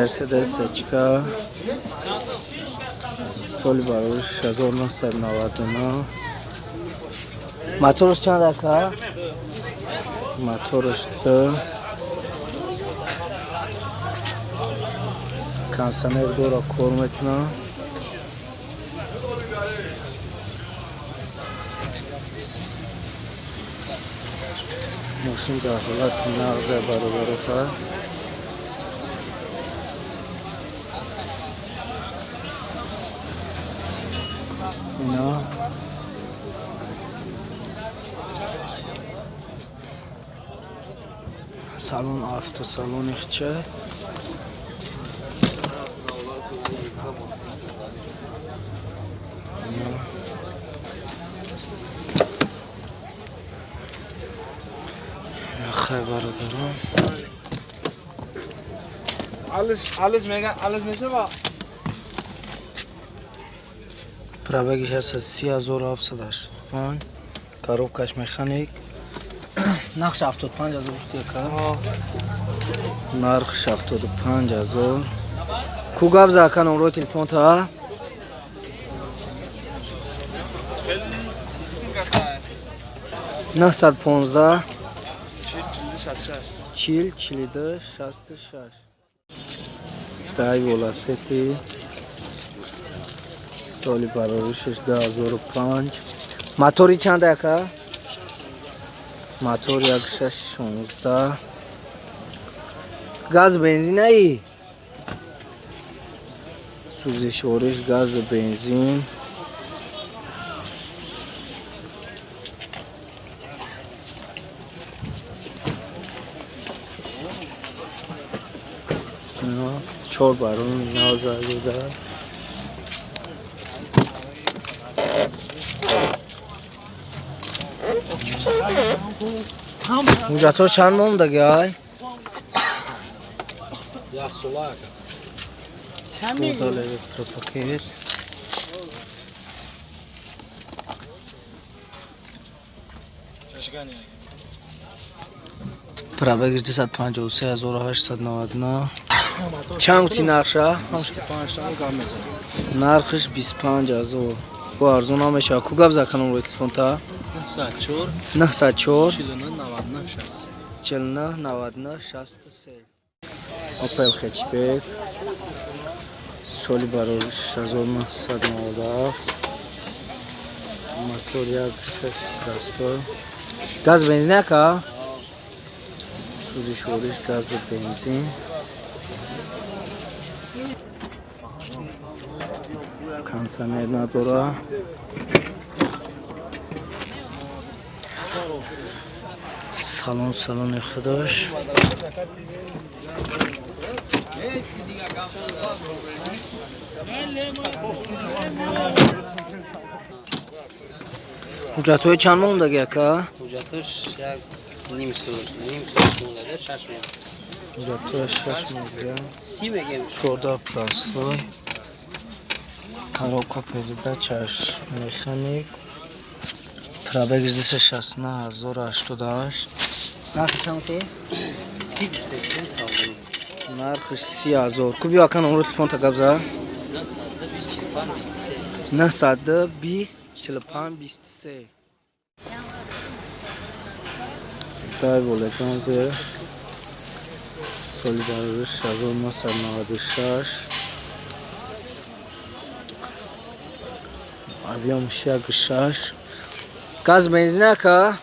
مرسدس سچکا سالی بارش 1999 موتورش چند اکا؟ موتورش دو کنسنر دو را کار میکنه ماشین داخلات نغز برابر خواه اینا salon avto salon ixcha برادران alles mega alles میشه با پرابگیش هست 3785 коробкаш механик نقش 75000 کا نرخ 75000 کو گاب زاکن اون رو تلفن تا 915 40 42 66 دای ولاسیتی سالی بارشش 2005 موتوری چند اکا موتور 1616 گاز بنزین ای سوزشورش گاز بنزین چور بارون نازده موجاتور چند مون دگه های؟ دول الکتروپاکیت پرابگش 253899 چند گوتی نرخشه؟ نرخش 25000 با ارزون نمیشه کو گاب زکنم روی تلفن تا 904 49 99 63 اپل خچبک سالی بارش 1997 موتور 6 گاز بنزین اکا سوزشورش گاز بنزین کنسنر نداره salon خودش حجتوی چند مون دگه که؟ حجتش یک نیم سوز مونده 6 مون حجتوی 6 مون دگه 30 بگیم 14 پلاستوی коробка передачаш механик пробег 269,088 нархи чанти 30 нархиш 30000 ку биё кан умро телефон та габза 920 45 23 дай волеканзе соли барош 1996 объем 6 газ бензин ака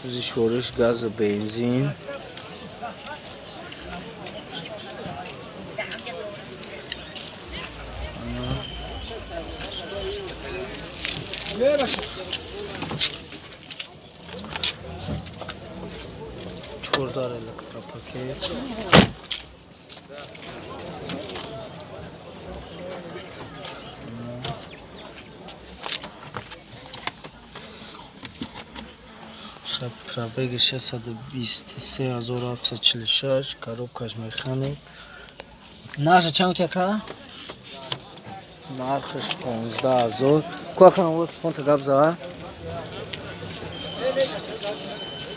сӯзишвориш газ бензин чордар электропакет пробеги 623746 коробкаш механик нархи чанд яка нархиш 15000 куакан вот фонта габза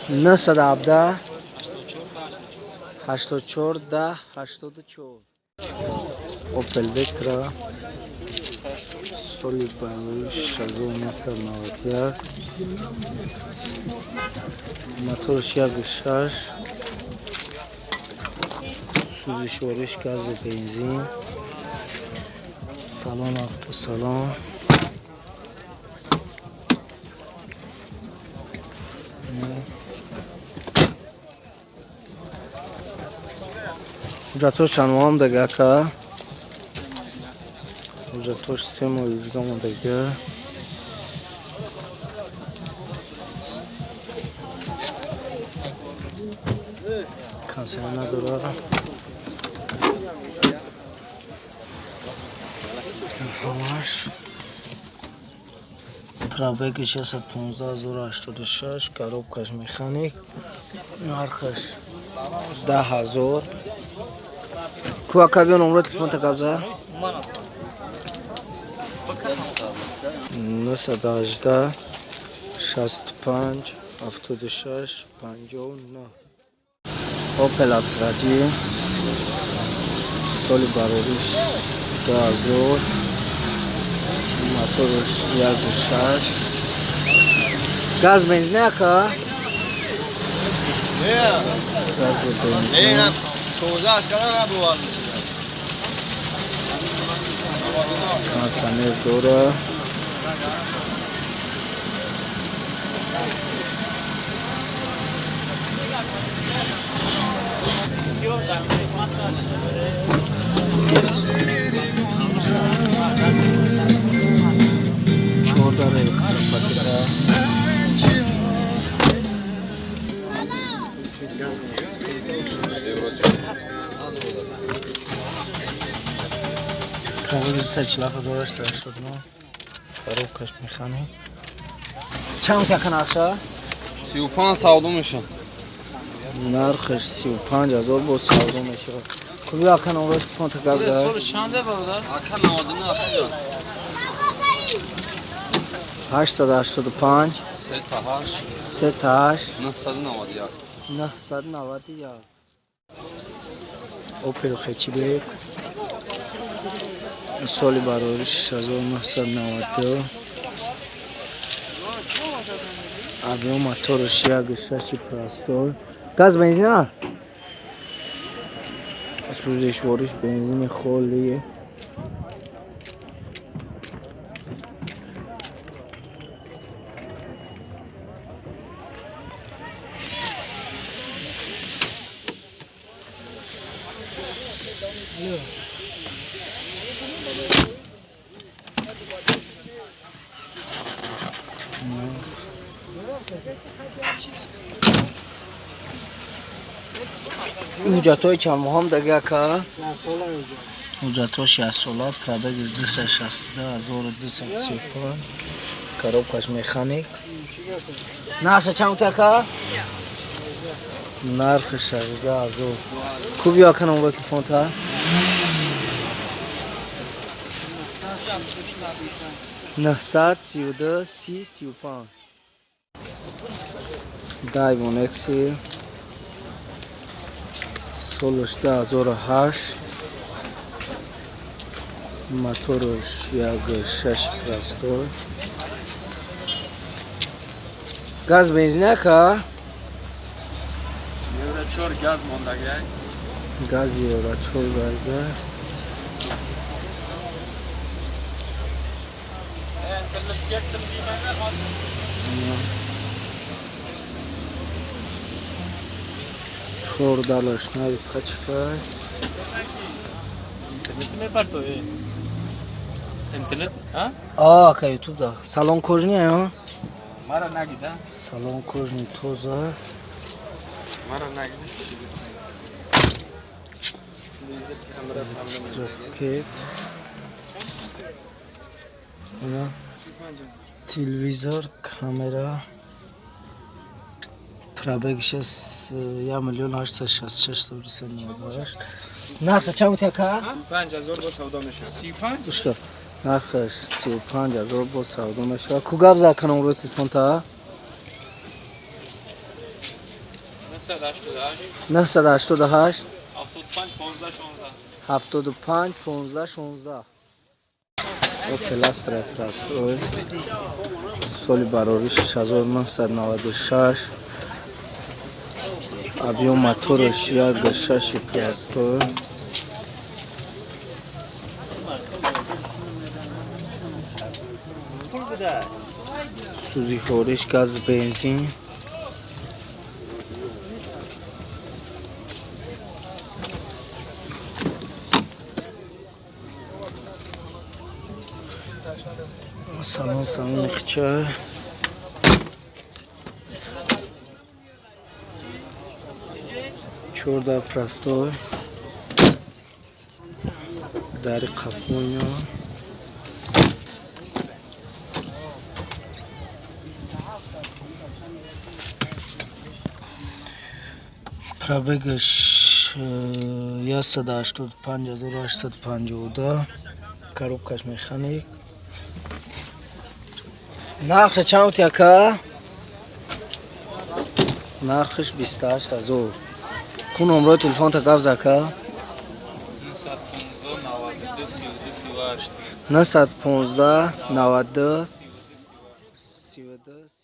917 84 10 84 اوپل وکترا سالی برویش 1991 موتورش 1.6 سوزشوارش گاز و بنزین سالن автосалон حجتاش چند ماه هم دیگه که حجتاش 3 ماه 18 ماه دیگه کنسل نداره همش پرابگش 115,086 коробкаш механик нархаш 10,000 куакаби номер телефон такабза 918 65 76 59 اوپل استراجی سالی باروریش 2000 موتورش 1.6 گاز بنزین که گاز بنزین 16 کنه نبود کانسانر دوره چهارداره پاکتا پرابگش 340,889 коробкаш механик چند تک نقشه 35 سعودو میشه نرخش 35,000 با سعودو میشه کلی اکن اون رو تلفن تکب زد سالش چنده برادر؟ اکن 99 اخیان 885 3 تا 8 38 991 991 اوپل خیچی بیک سالی برای 6992 ابیو موتورش 1.6 پراستور گاز بنزین ها سوزشوارش بنزین خالیه حجتای چند ماه هم دیگه که حجتای 60 ساله پرابگش 262,235 коробкаш механик نرخش چند تکه نرخش 18,000 خوبی ها کنم با تلفن تا 932 30 35 دایوان اکسی سالش 2008 موتورش 1.6 پراستور گاز بنزینه که یورا 4 گاز موندگی گاز یورا 4 زایده $4 نوی پچکای اینترنت میپرتو اینترنت آه که یوتیوب دا سالن کجنی ها مرا نگیده سالن کجنی توزه مرا نگیده ترکیت اینا تلویزور کامera پرابگش 1,866,098 نرخ چند تکه 35,000 با سودا میشه 35 دوشکا نرخش 35,000 با سودا میشه کجا بزن کنم رو تلفن تا 988 988 75 15 16 75 15 16 Opel Prastoy соли барорӣ 6996 объём мотораш 1.6 Prastoy сӯзишвориш газ бензин салон салони хича чорда Prastoy дари қафоня пробегаш 185852 коробкаш механик нархи чанд яка нархиш 28000 кун номерои телефонта гап зака 915 92 32 32